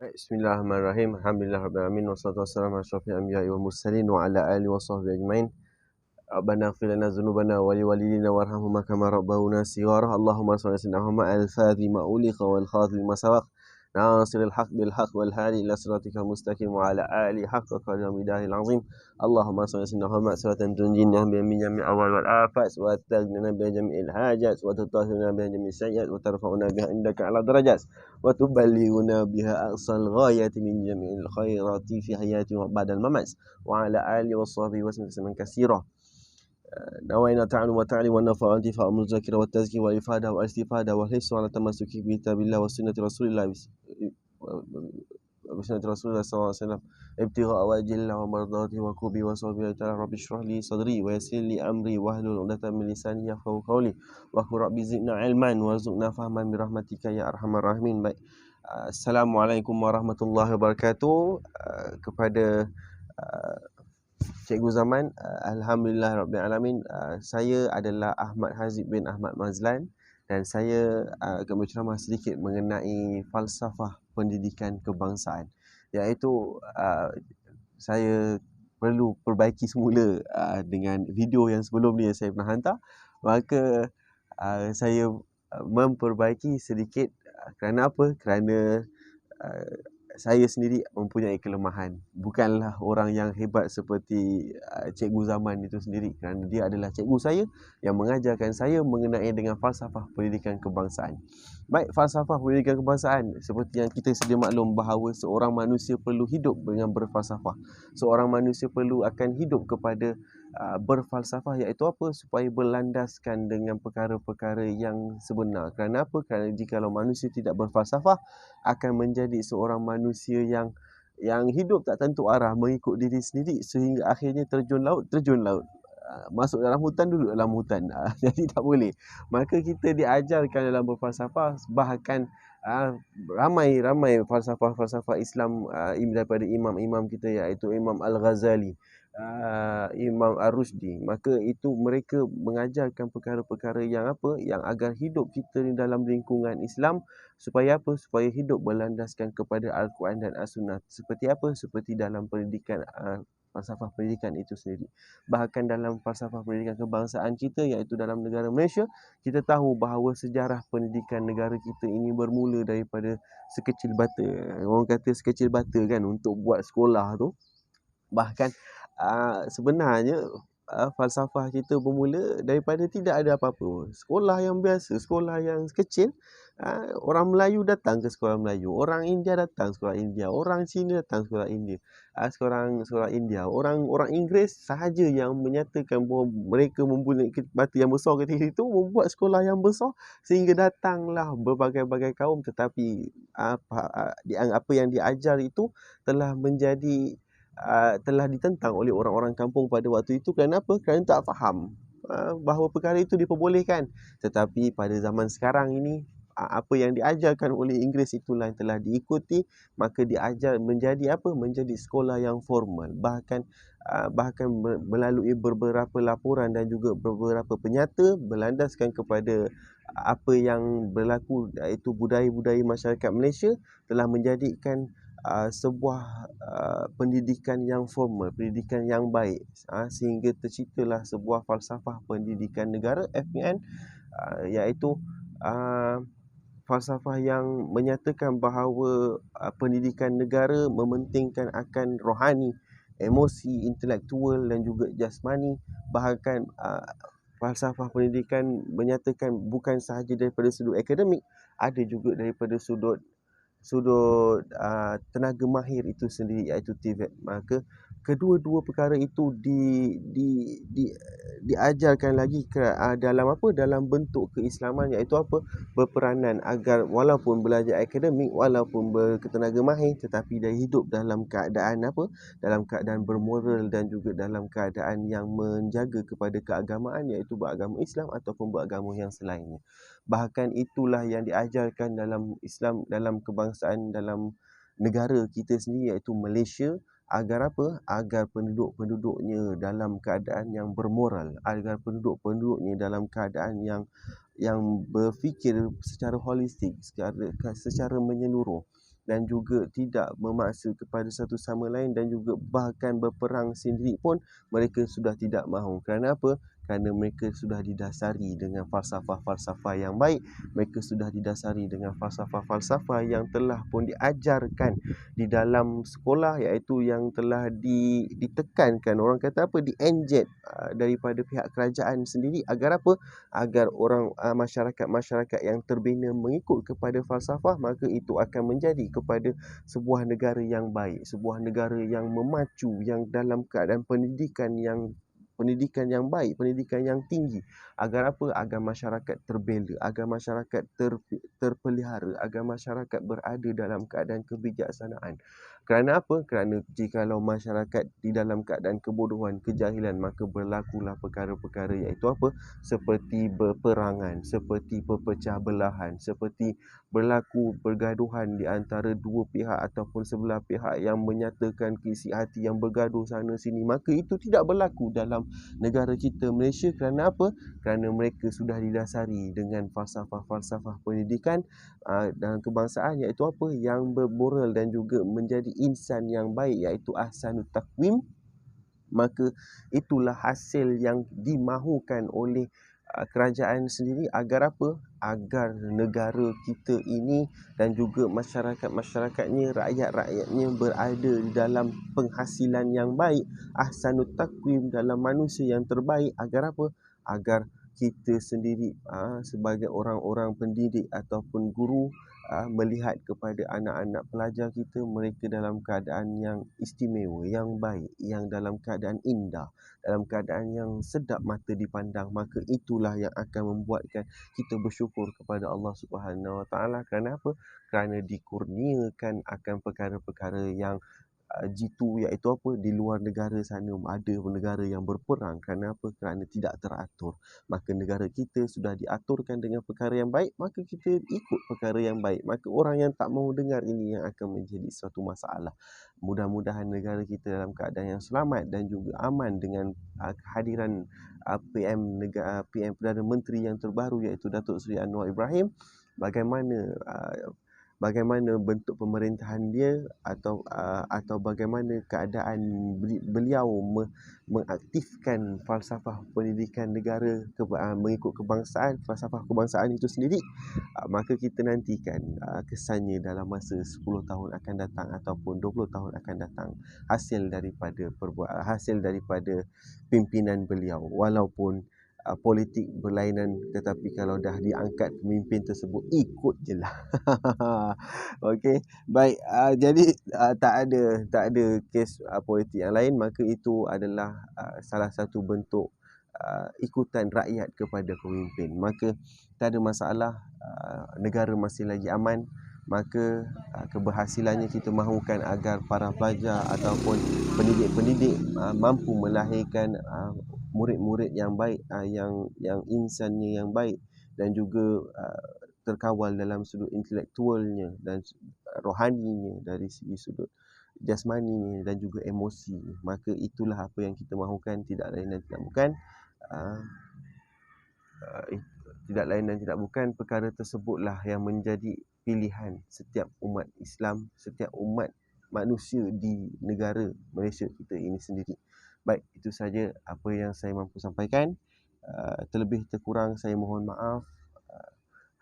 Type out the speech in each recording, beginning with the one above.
Bismillahirrahmanirrahim. Alhamdulillahirabbil alamin wassalatu wassalamu ala asyrafil anbiya'i wal mursalin wa ala alihi washabbihi ajmain. Rabbana ighfir lana dhunubana wa liwalidina warhamhum kama rabbawna shighara. Allahumma shalli ala sayyidina Muhammad al-fatih ma uligha wal khatim ma sabaq. Nasiril haq bil haq wal hadi ila siratikal mustaqim wa ala alihi haqqa qadri midahil azim. Allahumma shalli ala sayyidina Muhammad salatan tunjina bi jami'il awal wal afat wa tagnina bi jami'il hajat wa tutahhiruna bi jami'is sayyi'at wa tarfa'una biha indaka ala darajat wa tuballighuna biha aqsal ghayati min jami'il khairati fi hayati wa ba'dal mamat wa ala alihi washabbihi wa sallam katsira. نوينا تعلم وتعلم والنفع والانتفاع والمذاكرة والتزكية والإفادة والاستفادة والحرص على التمسك بكتاب الله وسنة رسول الله بسنة رسول الله صلى الله عليه وسلم ابتغاء وجه الله ومرضاته وكوبي وصحبه تعالى رب اشرح لي صدري ويسر لي أمري واحلل عقدة من لساني يفقهوا قولي وقل رب زدنا علما وارزقنا فهما برحمتك يا أرحم الراحمين. Baik, Assalamualaikum warahmatullahi wabarakatuh. Kepada Cikgu Zaman, Alhamdulillah Rabbil Alamin. Saya adalah Ahmad Hazib bin Ahmad Mazlan dan saya akan berceramah sedikit mengenai falsafah pendidikan kebangsaan, iaitu saya perlu perbaiki semula dengan video yang sebelum ni yang saya pernah hantar. Maka saya memperbaiki sedikit. Kerana apa? Kerana saya sendiri mempunyai kelemahan. Bukanlah orang yang hebat seperti Cikgu Zaman itu sendiri, kerana dia adalah cikgu saya yang mengajarkan saya mengenai dengan falsafah pendidikan kebangsaan. Baik, falsafah pendidikan kebangsaan, seperti yang kita sedia maklum bahawa seorang manusia perlu hidup dengan berfalsafah. Seorang manusia perlu akan hidup kepada berfalsafah, iaitu apa? Supaya berlandaskan dengan perkara-perkara yang sebenar. Kerana apa? Kerana jikalau manusia tidak berfalsafah, akan menjadi seorang manusia yang hidup tak tentu arah, mengikut diri sendiri, sehingga akhirnya terjun laut. Masuk dalam hutan, duduk dalam hutan. Jadi tak boleh. Maka kita diajarkan dalam berfalsafah, bahkan ramai falsafah Islam daripada imam-imam kita, iaitu Imam Al-Ghazali, Imam Ar-Rusdi. Maka itu mereka mengajarkan perkara-perkara yang apa? Yang agar hidup kita ni dalam lingkungan Islam, supaya apa? Supaya hidup berlandaskan kepada Al-Quran dan As-Sunnah. Seperti apa? Seperti dalam pendidikan, falsafah pendidikan itu sendiri. Bahkan dalam falsafah pendidikan kebangsaan kita, iaitu dalam negara Malaysia, kita tahu bahawa sejarah pendidikan negara kita ini bermula daripada sekecil bata. Orang kata sekecil bata kan, untuk buat sekolah tu. Bahkan sebenarnya falsafah kita bermula daripada tidak ada apa-apa. Sekolah yang biasa, sekolah yang kecil. Orang Melayu datang ke sekolah Melayu, orang India datang sekolah India, orang Cina datang sekolah India, sekolah India. Orang Inggeris sahaja yang menyatakan bahawa mereka mempunyai batu yang besar ketika itu, membuat sekolah yang besar, sehingga datanglah berbagai-bagai kaum. Tetapi apa yang diajar itu telah menjadi telah ditentang oleh orang-orang kampung pada waktu itu. Kerana apa? Kerana tak faham bahawa perkara itu diperbolehkan. Tetapi pada zaman sekarang ini, apa yang diajarkan oleh Inggeris itulah yang telah diikuti. Maka diajar menjadi apa? Menjadi sekolah yang formal. Bahkan melalui beberapa laporan dan juga beberapa penyata berlandaskan kepada apa yang berlaku, iaitu budaya-budaya masyarakat Malaysia, telah menjadikan sebuah pendidikan yang formal, pendidikan yang baik, sehingga terciptalah sebuah falsafah pendidikan negara, FPN, iaitu falsafah yang menyatakan bahawa pendidikan negara mementingkan akan rohani, emosi, intelektual dan juga jasmani. Bahkan falsafah pendidikan menyatakan bukan sahaja daripada sudut akademik, ada juga daripada sudut tenaga mahir itu sendiri, iaitu TVET. Maka kedua-dua perkara itu diajarkan lagi dalam apa? Dalam bentuk keislaman, iaitu apa? Berperanan agar walaupun belajar akademik, walaupun bertenaga mahir, tetapi dia hidup dalam keadaan apa? Dalam keadaan bermoral dan juga dalam keadaan yang menjaga kepada keagamaan, iaitu beragama Islam ataupun beragama yang selainnya. Bahkan itulah yang diajarkan dalam Islam, dalam kebangsaan, dalam negara kita sendiri, iaitu Malaysia. Agar apa? Agar penduduk-penduduknya dalam keadaan yang bermoral, agar penduduk-penduduknya dalam keadaan yang berfikir secara holistik, secara menyeluruh. dan juga tidak memaksa kepada satu sama lain, dan juga bahkan berperang sendiri pun mereka sudah tidak mahu. Kerana apa? Kerana mereka sudah didasari dengan falsafah-falsafah yang baik, mereka sudah didasari dengan falsafah-falsafah yang telah pun diajarkan di dalam sekolah, iaitu yang telah ditekankan, orang kata apa, di-enjet daripada pihak kerajaan sendiri. Agar apa? Agar orang masyarakat-masyarakat yang terbina mengikut kepada falsafah, maka itu akan menjadi kepada sebuah negara yang baik, sebuah negara yang memacu, yang dalam keadaan pendidikan yang baik, pendidikan yang tinggi. Agar apa? Agar masyarakat terbela, agar masyarakat terpelihara, agar masyarakat berada dalam keadaan kebijaksanaan. Kerana apa? Kerana jikalau masyarakat di dalam keadaan kebodohan, kejahilan, maka berlakulah perkara-perkara, iaitu apa? Seperti berperangan, seperti perpecah belahan, seperti berlaku pergaduhan di antara dua pihak ataupun sebelah pihak yang menyatakan keisi hati, yang bergaduh sana sini. Maka itu tidak berlaku dalam negara kita Malaysia. Kerana apa? Kerana mereka sudah didasari dengan falsafah-falsafah pendidikan dan kebangsaan, iaitu apa? Yang bermoral dan juga menjadi insan yang baik, iaitu ahsanut taqwim. Maka itulah hasil yang dimahukan oleh kerajaan sendiri. Agar apa? Agar negara kita ini dan juga masyarakat-masyarakatnya, rakyat-rakyatnya berada di dalam penghasilan yang baik, ahsanut taqwim, dalam manusia yang terbaik. Agar apa? Agar kita sendiri sebagai orang-orang pendidik ataupun guru melihat kepada anak-anak pelajar kita, mereka dalam keadaan yang istimewa, yang baik, yang dalam keadaan indah, dalam keadaan yang sedap mata dipandang. Maka itulah yang akan membuatkan kita bersyukur kepada Allah Subhanahu Wa Taala. Kerana apa? Kerana dikurniakan akan perkara-perkara yang jitu, iaitu apa? Di luar negara sana ada negara yang berperang. Kerana apa? Kerana tidak teratur. Maka negara kita sudah diaturkan dengan perkara yang baik, maka kita ikut perkara yang baik. Maka orang yang tak mahu dengar ini yang akan menjadi suatu masalah. Mudah-mudahan negara kita dalam keadaan yang selamat dan juga aman dengan kehadiran PM Perdana Menteri yang terbaru, iaitu Datuk Seri Anwar Ibrahim. Bagaimana bentuk pemerintahan dia, atau bagaimana keadaan beliau mengaktifkan falsafah pendidikan negara mengikut kebangsaan, falsafah kebangsaan itu sendiri. Maka kita nantikan kesannya dalam masa 10 tahun akan datang ataupun 20 tahun akan datang, hasil daripada pimpinan beliau. Walaupun politik berlainan, tetapi kalau dah diangkat pemimpin tersebut, ikut je lah. Okey, baik. Jadi tak ada kes politik yang lain, maka itu adalah salah satu bentuk ikutan rakyat kepada pemimpin. Maka tak ada masalah, negara masih lagi aman. Maka keberhasilannya kita mahukan agar para pelajar ataupun pendidik-pendidik mampu melahirkan murid-murid yang baik, yang insannya yang baik, dan juga terkawal dalam sudut intelektualnya dan rohaninya, dari segi sudut jasmaninya dan juga emosi. Maka itulah apa yang kita mahukan, tidak lain dan tidak bukan. Tidak lain dan tidak bukan, perkara tersebutlah yang menjadi pilihan setiap umat Islam, setiap umat manusia di negara Malaysia kita ini sendiri. Baik, itu saja apa yang saya mampu sampaikan. Terlebih terkurang saya mohon maaf.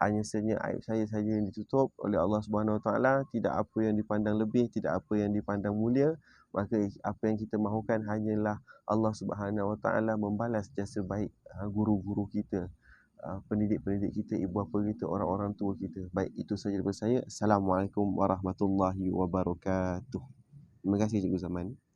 Hanya saja aib saya saja yang ditutup oleh Allah Subhanahu Wa Taala. Tidak apa yang dipandang lebih, tidak apa yang dipandang mulia. Maka apa yang kita mahukan hanyalah Allah Subhanahu Wa Taala membalas jasa baik guru-guru kita, pendidik-pendidik kita, ibu bapa kita, orang-orang tua kita. Baik, itu saja daripada saya. Assalamualaikum warahmatullahi wabarakatuh. Terima kasih Cikgu Zaman.